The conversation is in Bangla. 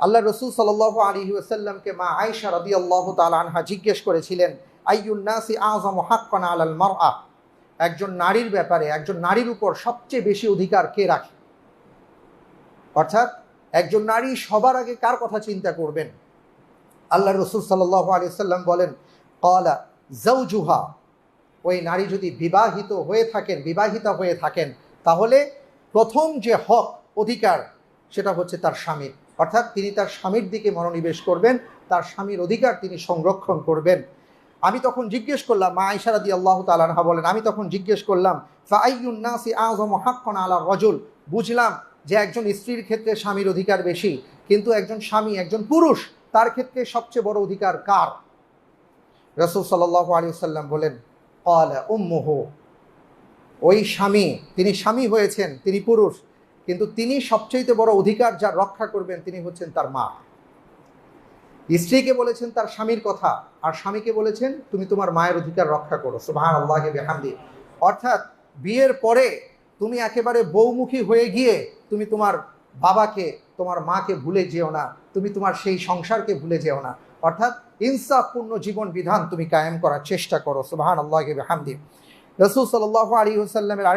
আল্লাহ রসুল সাল্লাল্লাহু আলাইহি ওয়াসাল্লামকে মা আয়েশা রাদিয়াল্লাহু তাআলা আনহা জিজ্ঞেস করেছিলেন, আইয়ুন নাসি আযমু হাক্কান আলাল মারআ, একজন নারীর ব্যাপারে, একজন নারীর উপর সবচেয়ে বেশি অধিকার কে রাখে? অর্থাৎ একজন নারী সবার আগে কার কথা চিন্তা করবেন? আল্লাহ রসুল সাল্লাল্লাহু আলাইহি ওয়াসাল্লাম বলেন, ক্বালা যাওজুহা, ওই নারী যদি বিবাহিতা হয়ে থাকেন, তাহলে প্রথম যে হক, অধিকার, সেটা হচ্ছে তার স্বামীর। অর্থাৎ তিনি তার স্বামীর দিকে মনোনিবেশ করবেন, তার স্বামীর অধিকার তিনি সংরক্ষণ করবেন। আমি তখন জিজ্ঞেস করলাম, মা আয়েশা রাদিয়াল্লাহু তাআলা আনহা বলেন, আমি তখন জিজ্ঞেস করলাম, ফাআইয়ুন নাসি আযমু হাক্কান আলা রাজুল, বুঝলাম যে একজন স্ত্রীর ক্ষেত্রে স্বামীর অধিকার বেশি, কিন্তু একজন স্বামী, একজন পুরুষ, তার ক্ষেত্রে সবচেয়ে বড় অধিকার কার? রাসূল সাল্লাল্লাহু আলাইহি ওয়াসাল্লাম বলেন, ক্বালা উম্মুহু, ওই স্বামী, তিনি স্বামী হয়েছেন, তিনি পুরুষ, কিন্তু তিনি সবচেয়ে বড় অধিকার যার রক্ষা করবেন, তিনি হচ্ছেন তার মা। স্ত্রীকে বলেছেন তার স্বামীর কথা, আর স্বামীকে বলেছেন তুমি তোমার মায়ের অধিকার রক্ষা করো। সুবহানাল্লাহি বিহামদি। অর্থাৎ বিয়ের পরে তুমি একেবারে বউমুখী হয়ে গিয়ে তুমি তোমার বাবাকে, তোমার মাকে ভুলে যেও না, তুমি তোমার সেই সংসারকে ভুলে যেও না। অর্থাৎ ইনসাফপূর্ণ জীবন বিধান তুমি কায়েম করার চেষ্টা করো। সুবহানাল্লাহি বিহামদি। রাসূল সাল্লাল্লাহু আলাইহি ওয়াসাল্লামের